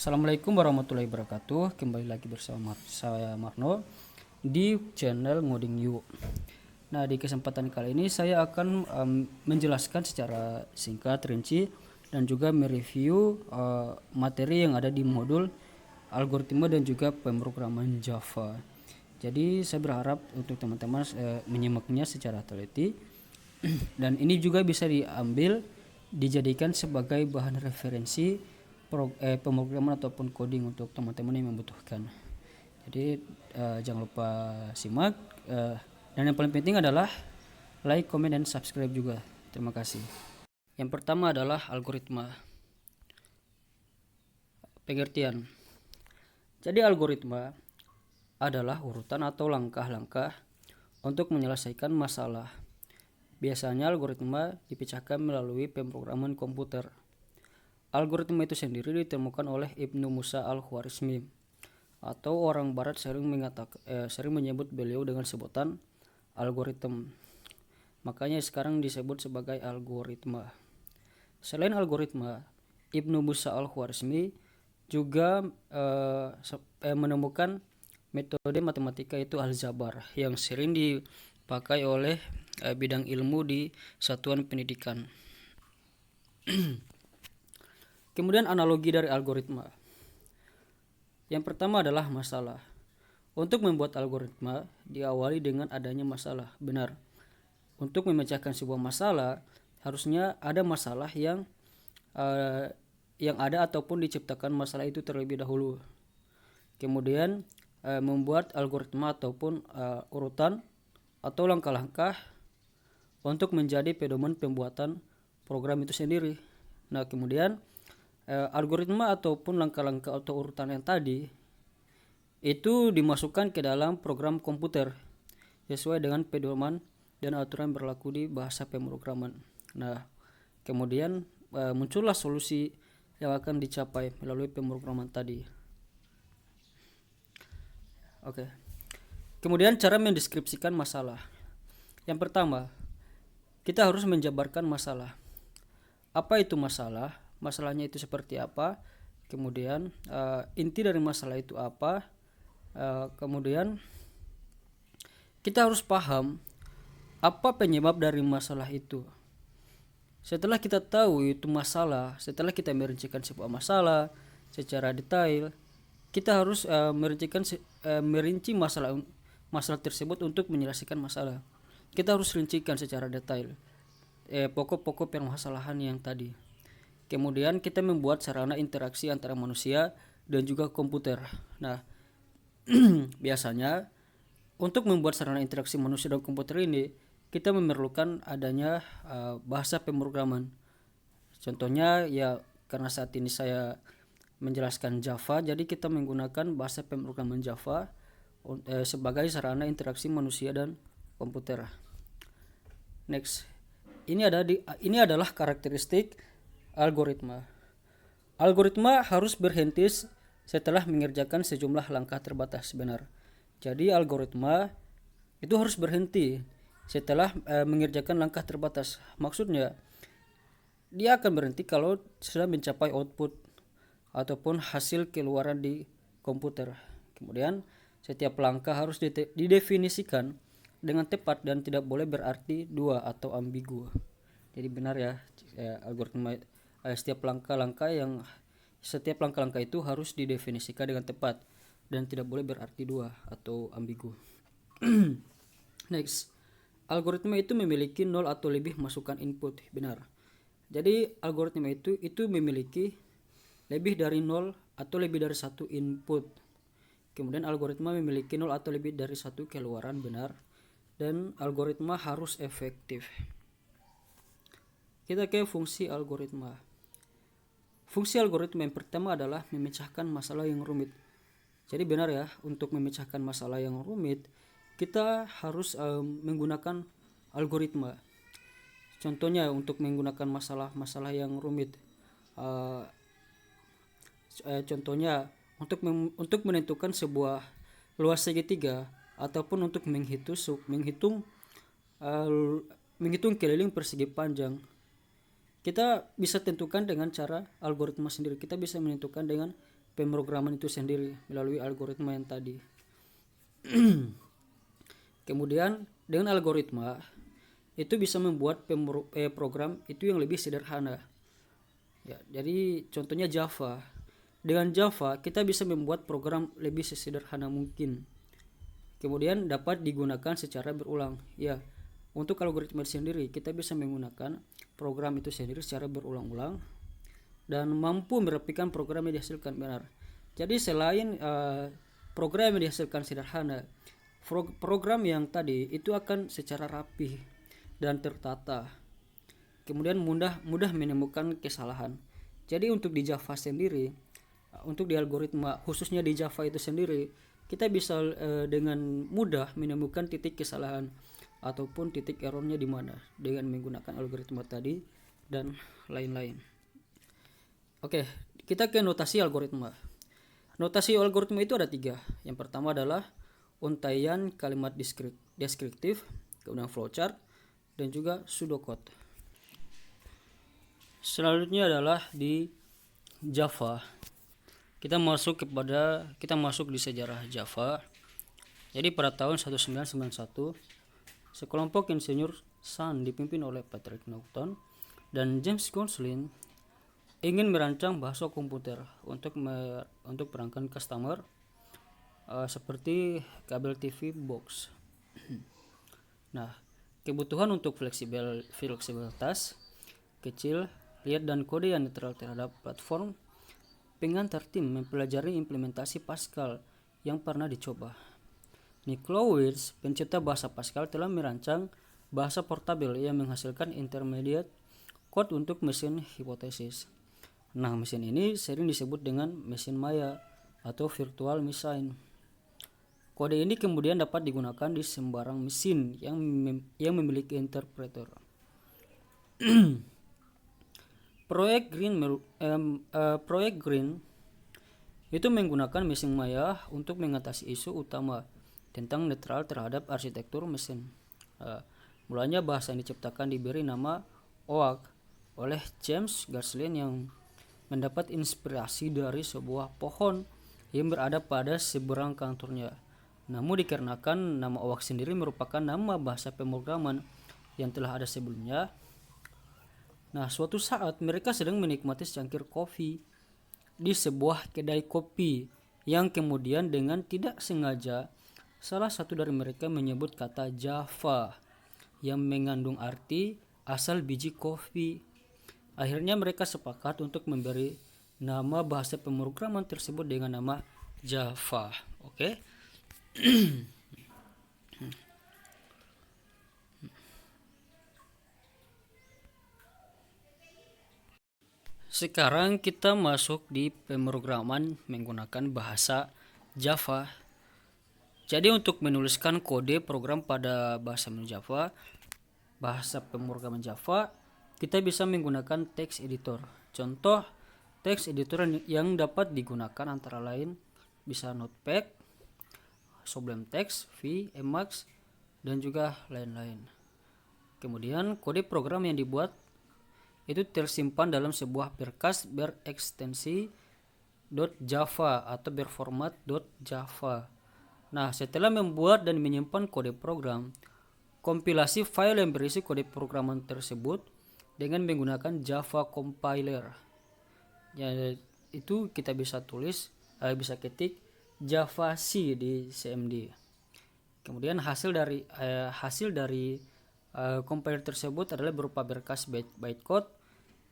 Assalamualaikum warahmatullahi wabarakatuh. Kembali lagi bersama saya Marno di channel Ngoding You. Nah, di kesempatan kali ini saya akan menjelaskan secara singkat, rinci, dan juga mereview materi yang ada di modul algoritma dan juga pemrograman Java. Jadi saya berharap untuk teman-teman menyimaknya secara teliti dan ini juga bisa dijadikan sebagai bahan referensi pemrograman ataupun coding untuk teman-teman yang membutuhkan. Jadi jangan lupa simak dan yang paling penting adalah like, comment, dan subscribe juga. Terima kasih. Yang pertama adalah algoritma. Pengertian. Jadi algoritma adalah urutan atau langkah-langkah untuk menyelesaikan masalah. Biasanya algoritma dipecahkan melalui pemrograman komputer. Algoritma itu sendiri ditemukan oleh Ibnu Musa al-Khwarizmi, atau orang barat sering menyebut beliau dengan sebutan algoritma. Makanya sekarang disebut sebagai algoritma. Selain algoritma, Ibnu Musa al-Khwarizmi juga menemukan metode matematika itu aljabar yang sering dipakai oleh bidang ilmu di satuan pendidikan. Kemudian analogi dari algoritma. Yang pertama adalah masalah. Untuk membuat algoritma diawali dengan adanya masalah. Benar. Untuk memecahkan sebuah masalah harusnya ada masalah yang ada ataupun diciptakan masalah itu terlebih dahulu. Kemudian membuat algoritma ataupun urutan atau langkah-langkah untuk menjadi pedoman pembuatan program itu sendiri. Nah, kemudian algoritma ataupun langkah-langkah atau urutan yang tadi itu dimasukkan ke dalam program komputer sesuai dengan pedoman dan aturan berlaku di bahasa pemrograman. Nah, kemudian muncullah solusi yang akan dicapai melalui pemrograman tadi. Oke. Kemudian cara mendeskripsikan masalah. Yang pertama, kita harus menjabarkan masalah. Apa itu masalah? Masalahnya itu seperti apa? Kemudian inti dari masalah itu apa? Kemudian kita harus paham apa penyebab dari masalah itu. Setelah kita tahu itu masalah, setelah kita merincikan sebuah masalah secara detail, kita harus merinci masalah tersebut untuk menyelesaikan masalah. Kita harus rincikan secara detail pokok-pokok permasalahan yang tadi. Kemudian kita membuat sarana interaksi antara manusia dan juga komputer. Nah, biasanya untuk membuat sarana interaksi manusia dan komputer ini kita memerlukan adanya bahasa pemrograman. Contohnya ya, karena saat ini saya menjelaskan Java, jadi kita menggunakan bahasa pemrograman Java sebagai sarana interaksi manusia dan komputer. Next, ini adalah karakteristik algoritma. Algoritma harus berhenti setelah mengerjakan sejumlah langkah terbatas. Benar. Jadi algoritma itu harus berhenti setelah mengerjakan langkah terbatas. Maksudnya dia akan berhenti kalau sudah mencapai output ataupun hasil keluaran di komputer. Kemudian setiap langkah harus didefinisikan dengan tepat dan tidak boleh berarti dua atau ambigu. Jadi benar ya, algoritma setiap langkah-langkah itu harus didefinisikan dengan tepat dan tidak boleh berarti dua atau ambigu. Next, algoritma itu memiliki 0 atau lebih masukan input. Benar. Jadi algoritma itu memiliki lebih dari 0 atau lebih dari satu input. Kemudian algoritma memiliki 0 atau lebih dari satu keluaran. Benar. Dan algoritma harus efektif. Kita ke fungsi algoritma. Fungsi algoritma yang pertama adalah memecahkan masalah yang rumit. Jadi benar ya, untuk memecahkan masalah yang rumit kita harus menggunakan algoritma. Contohnya untuk menggunakan masalah yang rumit, contohnya untuk menentukan sebuah luas segitiga ataupun untuk menghitung keliling persegi panjang, kita bisa tentukan dengan cara algoritma sendiri. Kita bisa menentukan dengan pemrograman itu sendiri melalui algoritma yang tadi. Kemudian dengan algoritma itu bisa membuat program itu yang lebih sederhana. Ya, jadi contohnya Java. Dengan Java kita bisa membuat program lebih sesederhana mungkin. Kemudian dapat digunakan secara berulang. Ya, untuk algoritma sendiri kita bisa menggunakan program itu sendiri secara berulang-ulang dan mampu mereplikan program yang dihasilkan benar. Jadi selain program yang dihasilkan sederhana, program yang tadi itu akan secara rapi dan tertata. Kemudian mudah menemukan kesalahan. Jadi untuk di Java sendiri, untuk di algoritma khususnya di Java itu sendiri, kita bisa dengan mudah menemukan titik kesalahan ataupun titik errornya di mana dengan menggunakan algoritma tadi dan lain-lain. Oke, kita ke notasi algoritma. Notasi algoritma itu ada 3. Yang pertama adalah untaian kalimat deskriptif, kemudian flowchart, dan juga pseudocode. Selanjutnya adalah di Java. Kita masuk di sejarah Java. Jadi pada tahun 1991, sekelompok insinyur Sun dipimpin oleh Patrick Norton dan James Gosling ingin merancang bahasa komputer untuk perangkat customer seperti kabel TV box. Nah, kebutuhan untuk fleksibilitas kecil, lihat dan kode yang netral terhadap platform, pengantar tim mempelajari implementasi Pascal yang pernah dicoba. Niklowitz, pencipta bahasa Pascal, telah merancang bahasa portabel yang menghasilkan intermediate code untuk mesin hipotesis. Nah, mesin ini sering disebut dengan mesin maya atau virtual machine. Kode ini kemudian dapat digunakan di sembarang mesin yang memiliki interpreter. Proyek Green itu menggunakan mesin maya untuk mengatasi isu utama tentang netral terhadap arsitektur mesin. Mulanya bahasa yang diciptakan diberi nama OAK oleh James Gosling yang mendapat inspirasi dari sebuah pohon yang berada pada seberang kantornya. Namun dikarenakan nama OAK sendiri merupakan nama bahasa pemrograman yang telah ada sebelumnya. Nah, suatu saat mereka sedang menikmati secangkir kopi di sebuah kedai kopi yang kemudian dengan tidak sengaja salah satu dari mereka menyebut kata Java yang mengandung arti asal biji kopi. Akhirnya mereka sepakat untuk memberi nama bahasa pemrograman tersebut dengan nama Java. Oke. Sekarang kita masuk di pemrograman menggunakan bahasa Java. Jadi untuk menuliskan kode program pada bahasa pemrograman Java, kita bisa menggunakan text editor. Contoh text editor yang dapat digunakan antara lain bisa Notepad, Sublime Text, V, Emacs, dan juga lain-lain. Kemudian kode program yang dibuat itu tersimpan dalam sebuah berkas berekstensi .java atau berformat .java. Nah, setelah membuat dan menyimpan kode program, kompilasi file yang berisi kode programan tersebut dengan menggunakan Java compiler. Ya, itu kita bisa bisa ketik Java C di CMD. Kemudian hasil dari compiler tersebut adalah berupa berkas bytecode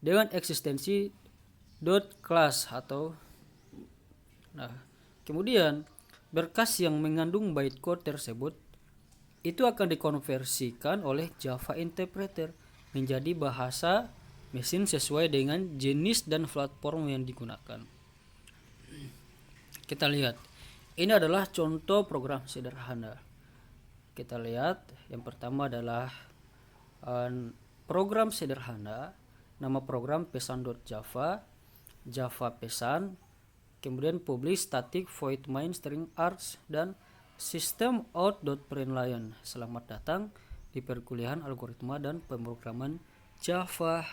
dengan eksistensi .class atau kemudian berkas yang mengandung bytecode tersebut itu akan dikonversikan oleh Java interpreter menjadi bahasa mesin sesuai dengan jenis dan platform yang digunakan. Kita lihat, ini adalah contoh program sederhana. Kita lihat, yang pertama adalah program sederhana, nama program pesan.java, Java pesan, kemudian publish static void main string args, dan system out.println. Selamat datang di perkuliahan algoritma dan pemrograman Java.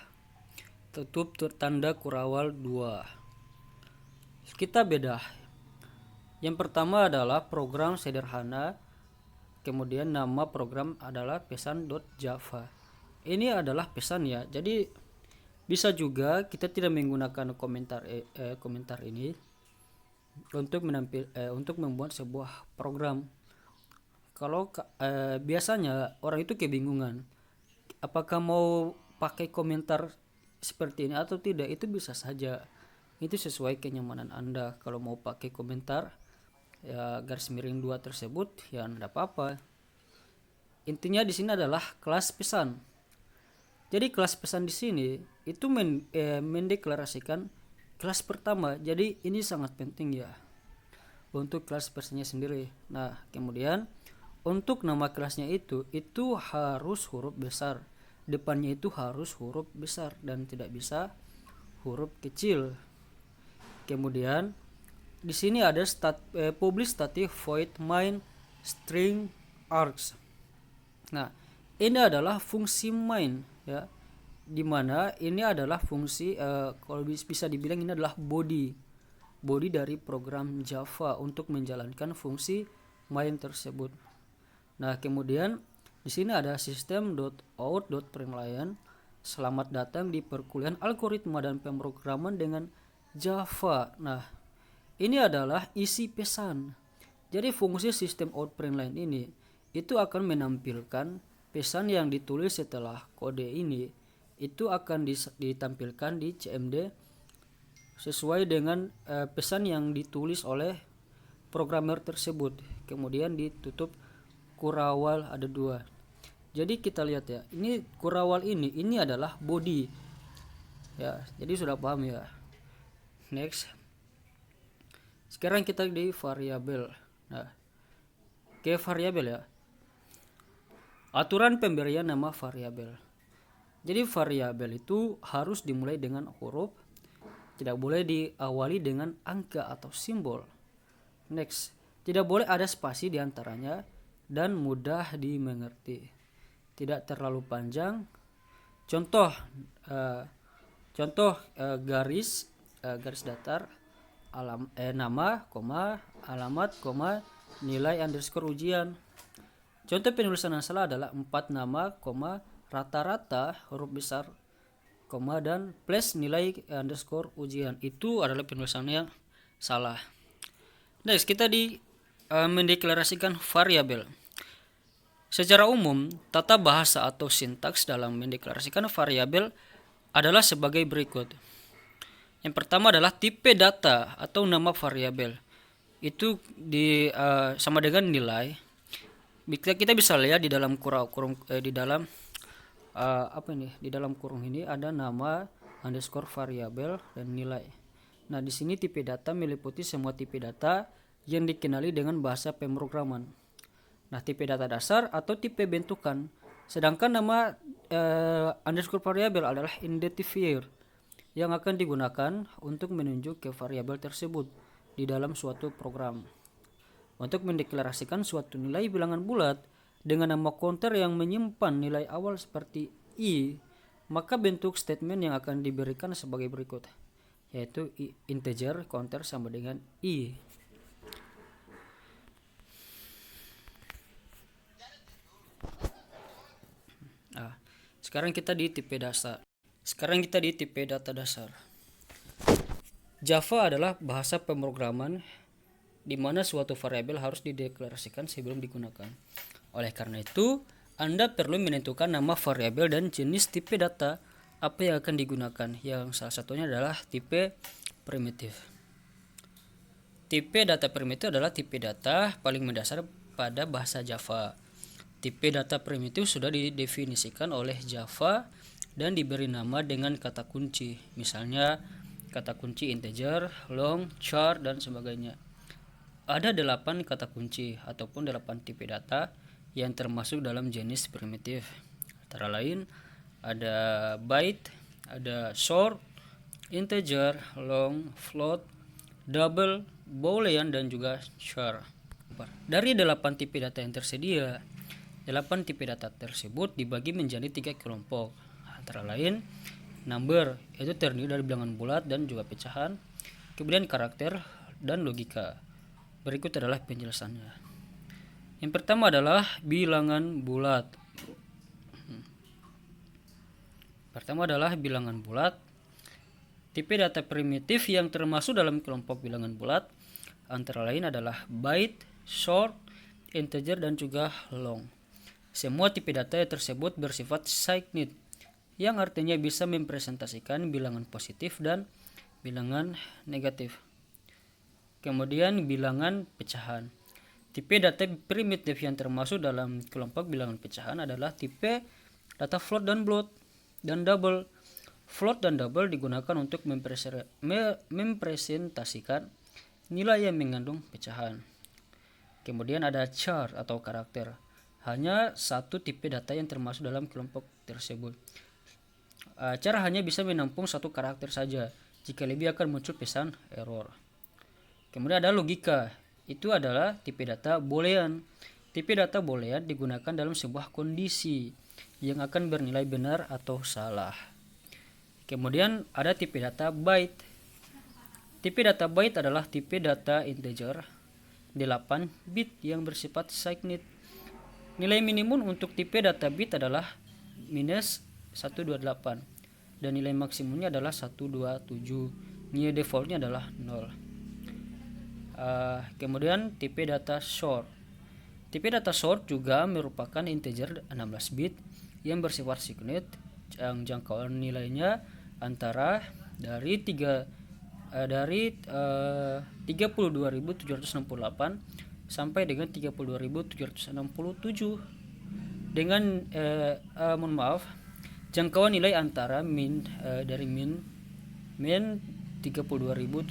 Tutup tanda kurawal 2. kita beda. Yang pertama adalah program sederhana, kemudian nama program adalah pesan.java. Ini adalah pesan ya, jadi bisa juga kita tidak menggunakan komentar ini untuk membuat sebuah program. Kalau biasanya orang itu kebingungan apakah mau pakai komentar seperti ini atau tidak. Itu bisa saja, itu sesuai kenyamanan Anda. Kalau mau pakai komentar ya garis miring 2 tersebut ya tidak apa-apa. Intinya di sini adalah kelas pesan. Jadi kelas pesan di sini itu mendeklarasikan kelas pertama. Jadi ini sangat penting ya untuk kelas pesannya sendiri. Nah, kemudian untuk nama kelasnya itu harus huruf besar. Depannya itu harus huruf besar dan tidak bisa huruf kecil. Kemudian di sini ada public static void main string args. Nah, ini adalah fungsi main ya, dimana ini adalah fungsi kalau bisa dibilang ini adalah body dari program Java untuk menjalankan fungsi main tersebut. Nah, kemudian di sini ada system.out.println. Selamat datang di perkuliahan algoritma dan pemrograman dengan Java. Nah, ini adalah isi pesan. Jadi fungsi sistem out println ini itu akan menampilkan pesan yang ditulis setelah kode ini itu akan ditampilkan di CMD sesuai dengan pesan yang ditulis oleh programmer tersebut. Kemudian ditutup kurawal ada 2. Jadi kita lihat ya, ini kurawal ini adalah body ya, jadi sudah paham ya. Next, sekarang kita di variabel. Nah, ke variabel ya, aturan pemberian nama variabel. Jadi variabel itu harus dimulai dengan huruf, tidak boleh diawali dengan angka atau simbol. Next, tidak boleh ada spasi di antaranya dan mudah dimengerti, tidak terlalu panjang. Contoh garis datar, nama, alamat, nilai underscore ujian. Contoh penulisan yang salah adalah 4 nama, rata-rata huruf besar, dan plus nilai underscore ujian. Itu adalah penulisan yang salah. Next, kita mendeklarasikan variabel. Secara umum, tata bahasa atau sintaks dalam mendeklarasikan variabel adalah sebagai berikut. Yang pertama adalah tipe data atau nama variabel. Itu sama dengan nilai. Kita bisa lihat di dalam di dalam kurung ini ada nama underscore variabel dan nilai. Nah, di sini tipe data meliputi semua tipe data yang dikenali dengan bahasa pemrograman. Nah, tipe data dasar atau tipe bentukan. Sedangkan nama underscore variabel adalah identifier yang akan digunakan untuk menunjuk ke variabel tersebut di dalam suatu program. Untuk mendeklarasikan suatu nilai bilangan bulat dengan nama counter yang menyimpan nilai awal seperti i, maka bentuk statement yang akan diberikan sebagai berikut, yaitu integer counter sama dengan i. Nah, sekarang kita di tipe dasar. Data dasar. Java adalah bahasa pemrograman di mana suatu variabel harus dideklarasikan sebelum digunakan. Oleh karena itu, Anda perlu menentukan nama variabel dan jenis tipe data apa yang akan digunakan, yang salah satunya adalah tipe primitif. Tipe data primitif adalah tipe data paling mendasar pada bahasa Java. Tipe data primitif sudah didefinisikan oleh Java dan diberi nama dengan kata kunci, misalnya kata kunci integer, long, char, dan sebagainya. Ada 8 kata kunci ataupun 8 tipe data yang termasuk dalam jenis primitif. Antara lain ada byte, ada short, integer, long, float, double, boolean, dan juga char. Dari 8 tipe data yang tersedia, 8 tipe data tersebut dibagi menjadi 3 kelompok. Antara lain number, itu terdiri dari bilangan bulat dan juga pecahan. kemudian karakter dan logika. Berikut adalah penjelasannya. Yang pertama adalah bilangan bulat. Tipe data primitif yang termasuk dalam kelompok bilangan bulat antara lain adalah byte, short, integer, dan juga long. Semua tipe data tersebut bersifat signed, yang artinya bisa mempresentasikan bilangan positif dan bilangan negatif. Kemudian bilangan pecahan. Tipe data primitif yang termasuk dalam kelompok bilangan pecahan adalah tipe data float dan double. Float dan double digunakan untuk mempresentasikan nilai yang mengandung pecahan. Kemudian ada char atau karakter. Hanya satu tipe data yang termasuk dalam kelompok tersebut. Char hanya bisa menampung satu karakter saja. Jika lebih akan muncul pesan error. Kemudian ada logika. Itu adalah tipe data boolean. Tipe data boolean digunakan dalam sebuah kondisi yang akan bernilai benar atau salah. Kemudian ada tipe data byte. Tipe data byte adalah tipe data integer 8 bit yang bersifat signed. Nilai minimum untuk tipe data bit adalah -128 dan nilai maksimumnya adalah 127. Nilai defaultnya adalah 0. Kemudian tipe data short. Tipe data short juga merupakan integer 16 bit yang bersifat signed, yang jangkauan nilainya antara dari 32.768 sampai dengan 32.767 dengan jangkauan nilai antara dari min 32.768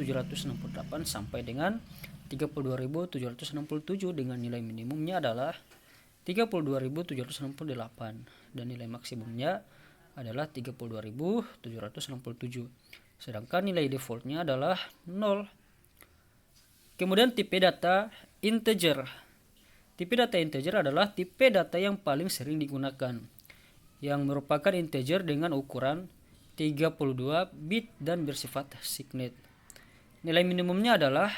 sampai dengan 32.767 dengan nilai minimumnya adalah 32.768 dan nilai maksimumnya adalah 32.767. Sedangkan nilai defaultnya adalah 0. Kemudian tipe data integer. Tipe data integer adalah tipe data yang paling sering digunakan, yang merupakan integer dengan ukuran 32 bit dan bersifat signed. Nilai minimumnya adalah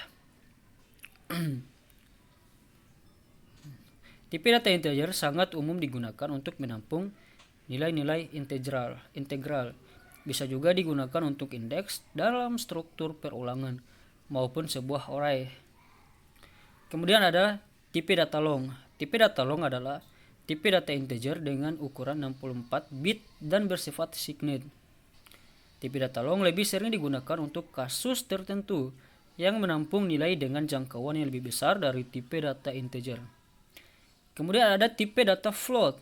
tipe data integer sangat umum digunakan untuk menampung nilai-nilai integral. Bisa juga digunakan untuk indeks dalam struktur perulangan maupun sebuah array. Kemudian ada tipe data long. Tipe data long adalah tipe data integer dengan ukuran 64 bit dan bersifat signed. Tipe data long lebih sering digunakan untuk kasus tertentu yang menampung nilai dengan jangkauan yang lebih besar dari tipe data integer. Kemudian ada tipe data float.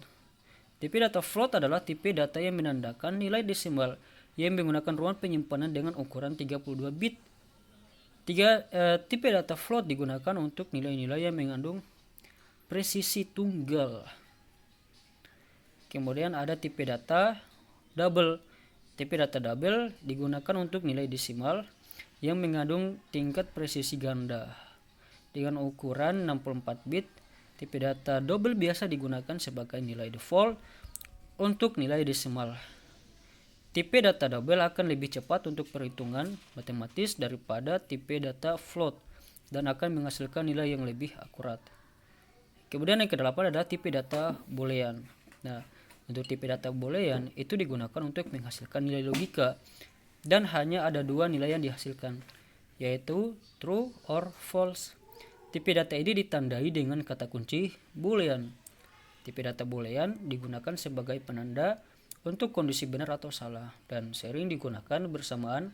Tipe data float adalah tipe data yang menandakan nilai desimal yang menggunakan ruang penyimpanan dengan ukuran 32 bit. Tipe data float digunakan untuk nilai-nilai yang mengandung presisi tunggal. Kemudian ada tipe data double. Tipe data double digunakan untuk nilai desimal yang mengandung tingkat presisi ganda dengan ukuran 64 bit. Tipe data double biasa digunakan sebagai nilai default untuk nilai desimal. Tipe data double akan lebih cepat untuk perhitungan matematis daripada tipe data float dan akan menghasilkan nilai yang lebih akurat. Kemudian yang kedelapan adalah tipe data boolean. Nah, untuk tipe data boolean itu digunakan untuk menghasilkan nilai logika dan hanya ada dua nilai yang dihasilkan, yaitu true or false. Tipe data ini ditandai dengan kata kunci boolean. Tipe data boolean digunakan sebagai penanda untuk kondisi benar atau salah dan sering digunakan bersamaan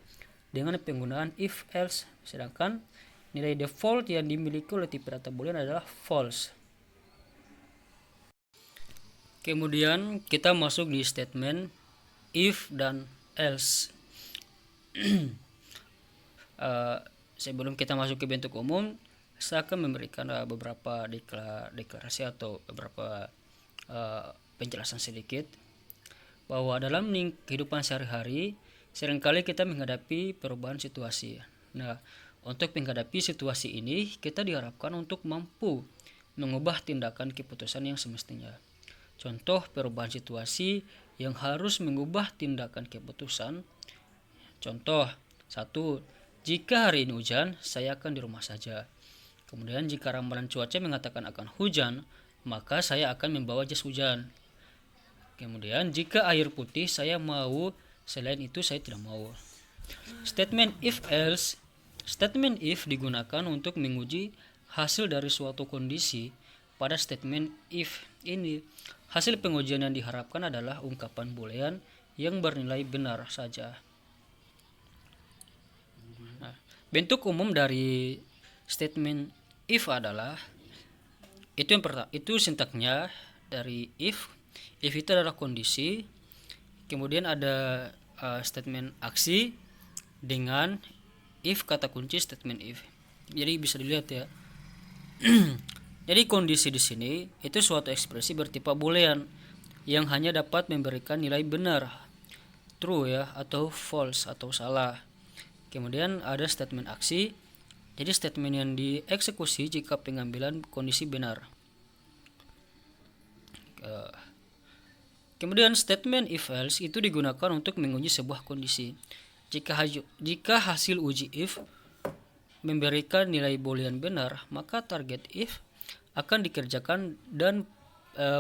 dengan penggunaan if else, sedangkan nilai default yang dimiliki oleh tipe data boolean adalah false. Kemudian kita masuk di statement if dan else. Sebelum kita masuk ke bentuk umum, saya akan memberikan beberapa deklarasi atau beberapa penjelasan sedikit bahwa dalam kehidupan sehari-hari seringkali kita menghadapi perubahan situasi. Nah, untuk menghadapi situasi ini kita diharapkan untuk mampu mengubah tindakan keputusan yang semestinya. Contoh perubahan situasi yang harus mengubah tindakan keputusan. Contoh 1. Jika hari ini hujan, saya akan di rumah saja. Kemudian jika ramalan cuaca mengatakan akan hujan, maka saya akan membawa jas hujan. Kemudian jika air putih saya mau, selain itu saya tidak mau. Statement if else. Statement if digunakan untuk menguji hasil dari suatu kondisi. Pada statement if ini, hasil pengujian yang diharapkan adalah ungkapan boolean yang bernilai benar saja. Nah, bentuk umum dari statement if adalah itu sintaknya dari if itu adalah kondisi, kemudian ada statement aksi dengan if kata kunci statement if. Jadi bisa dilihat ya. Jadi kondisi di sini itu suatu ekspresi bertipe boolean yang hanya dapat memberikan nilai benar, true ya, atau false atau salah. Kemudian ada statement aksi. Jadi statement yang dieksekusi jika pengambilan kondisi benar. Kemudian statement if else itu digunakan untuk menguji sebuah kondisi. Jika hasil uji if memberikan nilai boolean benar, maka target if akan dikerjakan dan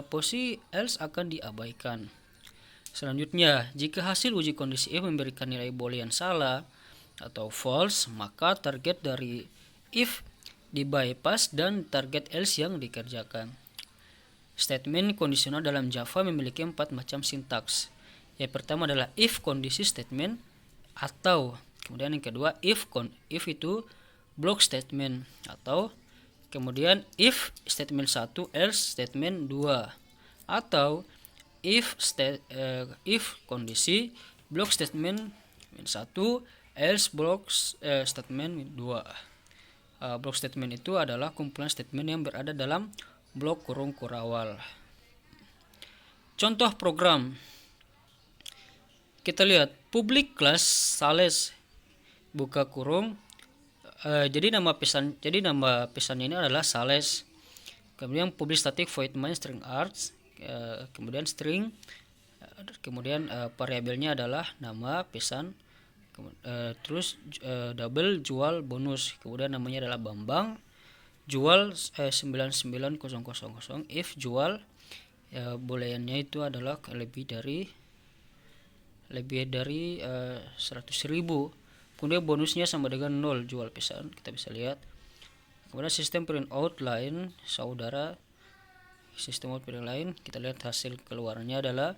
posisi else akan diabaikan. Selanjutnya, jika hasil uji kondisi if memberikan nilai boolean salah atau false, maka target dari if di-bypass dan target else yang dikerjakan. Statement kondisional dalam Java memiliki 4 macam sintaks. Yang pertama adalah if kondisi statement atau, kemudian yang kedua if itu block statement atau, kemudian if statement 1 else statement 2 atau if kondisi block statement 1 else block statement 2. Block statement itu adalah kumpulan statement yang berada dalam blok kurung kurawal. Contoh program. Kita lihat public class Sales buka kurung. Jadi nama pesannya ini adalah Sales. Kemudian public static void main string arts. Kemudian string. Kemudian variabelnya adalah nama pesan. Terus double jual bonus. Kemudian namanya adalah Bambang. Jual 99.000 if jual booleannya itu adalah lebih dari 100.000. Kemudian bonusnya sama dengan 0 jual pesan, kita bisa lihat. Kemudian sistem print out line saudara, sistem out print line, kita lihat hasil keluarannya adalah,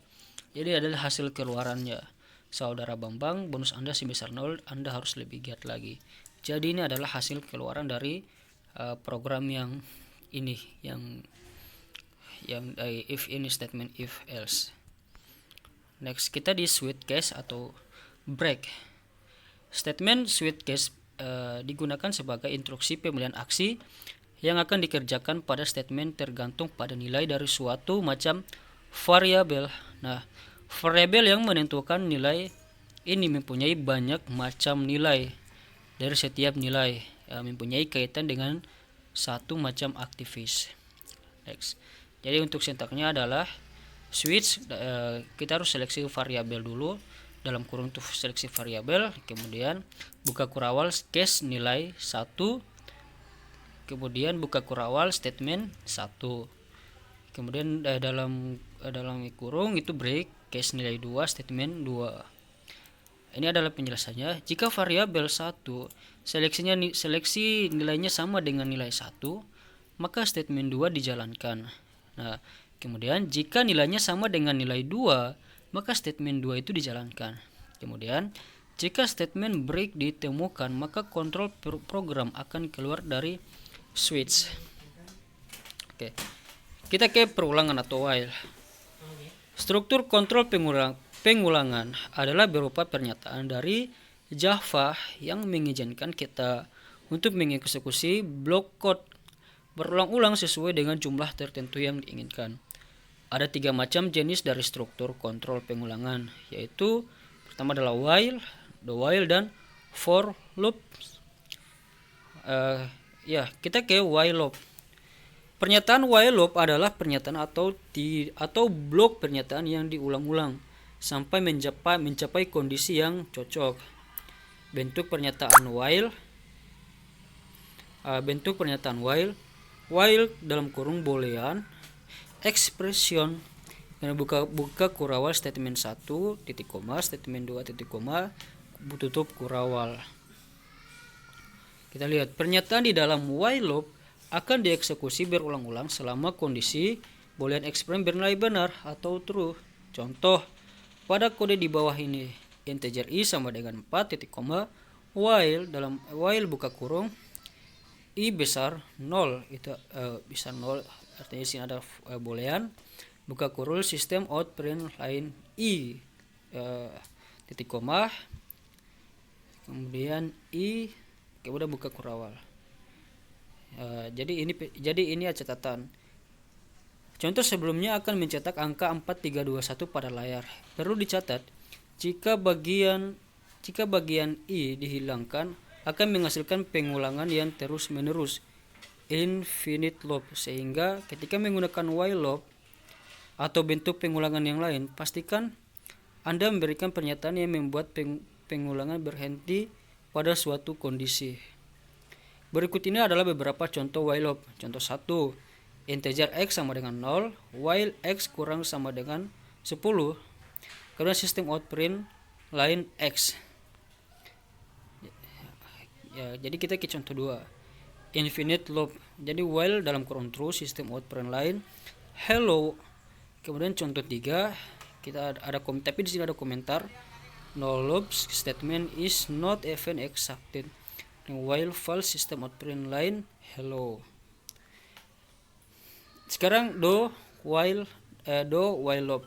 jadi adalah hasil keluarannya saudara Bambang, bonus Anda sebesar 0, Anda harus lebih giat lagi. Jadi ini adalah hasil keluaran dari program yang ini, yang if ini statement if else. Next kita di switch case atau break. Statement switch case digunakan sebagai instruksi pemilihan aksi yang akan dikerjakan pada statement tergantung pada nilai dari suatu macam variabel. Nah, variabel yang menentukan nilai ini mempunyai banyak macam nilai. Dari setiap nilai mempunyai kaitan dengan satu macam aktivis. Next. Jadi untuk sintaknya adalah switch, kita harus seleksi variabel dulu, dalam kurung itu seleksi variabel, kemudian buka kurawal case nilai 1, kemudian buka kurawal statement 1, kemudian dalam kurung itu break case nilai 2 statement 2. Ini adalah penjelasannya. Jika variabel 1 seleksi nilainya sama dengan nilai 1, maka statement 2 dijalankan. Nah, kemudian jika nilainya sama dengan nilai 2, maka statement 2 itu dijalankan. Kemudian jika statement break ditemukan, maka kontrol program akan keluar dari switch. Oke. Kita ke perulangan atau while. Struktur kontrol pengulangan adalah berupa pernyataan dari Java yang mengizinkan kita untuk mengeksekusi blok kode berulang-ulang sesuai dengan jumlah tertentu yang diinginkan. Ada 3 macam jenis dari struktur kontrol pengulangan, yaitu pertama adalah while, the while, dan for loop. Kita ke while loop. Pernyataan while loop adalah pernyataan atau blok pernyataan yang diulang-ulang sampai mencapai kondisi yang cocok. bentuk pernyataan while dalam kurung boolean expression dan buka kurawal statement 1 titik koma, statement 2 titik koma, tutup kurawal. Kita lihat pernyataan di dalam while loop akan dieksekusi berulang-ulang selama kondisi boolean expression bernilai benar atau true. Contoh pada kode di bawah ini, integer i sama dengan 4 titik koma, while buka kurung i besar 0, itu bisa 0, artinya di sini ada boolean, buka kurung sistem out print line i titik koma, kemudian i, kemudian buka kurawal. Jadi ini catatan. Contoh sebelumnya akan mencetak angka 4321 pada layar. Perlu dicatat, jika bagian i dihilangkan akan menghasilkan pengulangan yang terus-menerus, infinite loop, sehingga ketika menggunakan while loop atau bentuk pengulangan yang lain, pastikan Anda memberikan pernyataan yang membuat pengulangan berhenti pada suatu kondisi. Berikut ini adalah beberapa contoh while loop. Contoh 1, integer x sama dengan 0, while x kurang sama dengan 10. Kemudian sistem out print line x. Jadi kita ke contoh 2, infinite loop. Jadi while dalam kurung true, sistem out print line hello. Kemudian contoh 3, kita ada tapi di sini ada komentar, no loop statement is not even executed while false, system out print line hello. Sekarang do while loop.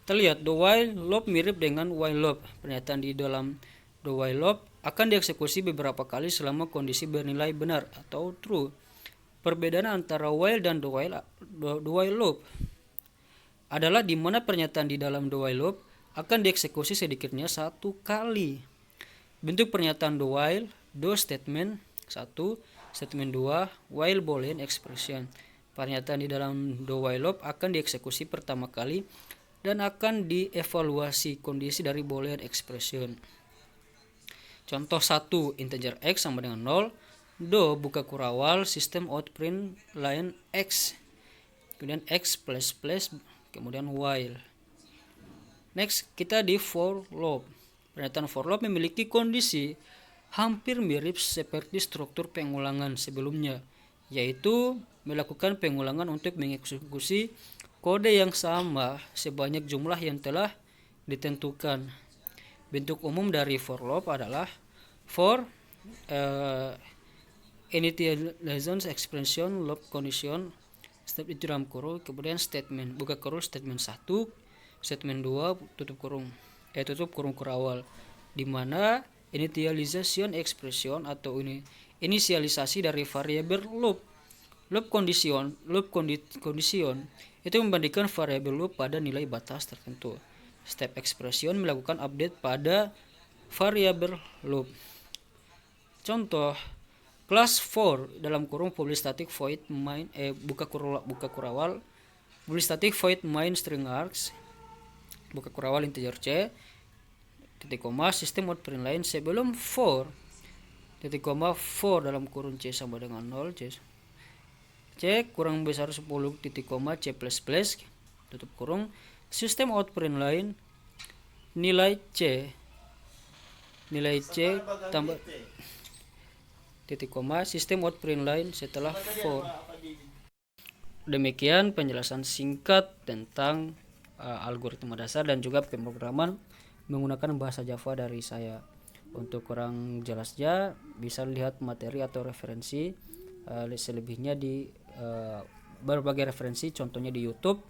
Terlihat do while loop mirip dengan while loop. Pernyataan di dalam do while loop akan dieksekusi beberapa kali selama kondisi bernilai benar atau true. Perbedaan antara while dan do while loop adalah di mana pernyataan di dalam do while loop akan dieksekusi sedikitnya satu kali. Bentuk pernyataan do while, do statement 1, statement 2, while boolean expression. Pernyataan di dalam do while loop akan dieksekusi pertama kali dan akan dievaluasi kondisi dari boolean expression. Contoh 1, integer x sama dengan 0, do buka kurawal sistem out print line x, kemudian x plus plus, kemudian while. Next, kita di for loop. Pernyataan for loop memiliki kondisi hampir mirip seperti struktur pengulangan sebelumnya, yaitu melakukan pengulangan untuk mengeksekusi kode yang sama sebanyak jumlah yang telah ditentukan. Bentuk umum dari for loop adalah for initialization expression loop condition step itu dalam kurung, kemudian statement buka kurung statement 1, statement 2 tutup kurung kurawal, di mana initialization expression atau inisialisasi dari variabel loop condition itu membandingkan variabel loop pada nilai batas tertentu. Step expression melakukan update pada variabel loop. Contoh class for dalam kurung public static void main buka kurawal public static void main string args buka kurawal integer c titik koma sistem out print line sebelum for titik koma for dalam kurung c sama dengan 0 c kurang besar 10 titik koma c plus plus tutup kurung sistem out print line nilai c tambah titik koma sistem out print line setelah for. Demikian penjelasan singkat tentang algoritma dasar dan juga pemrograman menggunakan bahasa Java dari saya. Untuk kurang jelasnya bisa lihat materi atau referensi selebihnya di berbagai referensi, contohnya di YouTube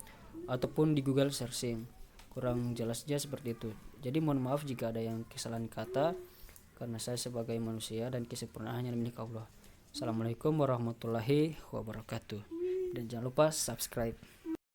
ataupun di Google searching. Kurang jelasnya seperti itu. Jadi mohon maaf jika ada yang kesalahan kata, karena saya sebagai manusia dan kesempurnaan hanya milik Allah. Assalamualaikum warahmatullahi wabarakatuh. Dan jangan lupa subscribe.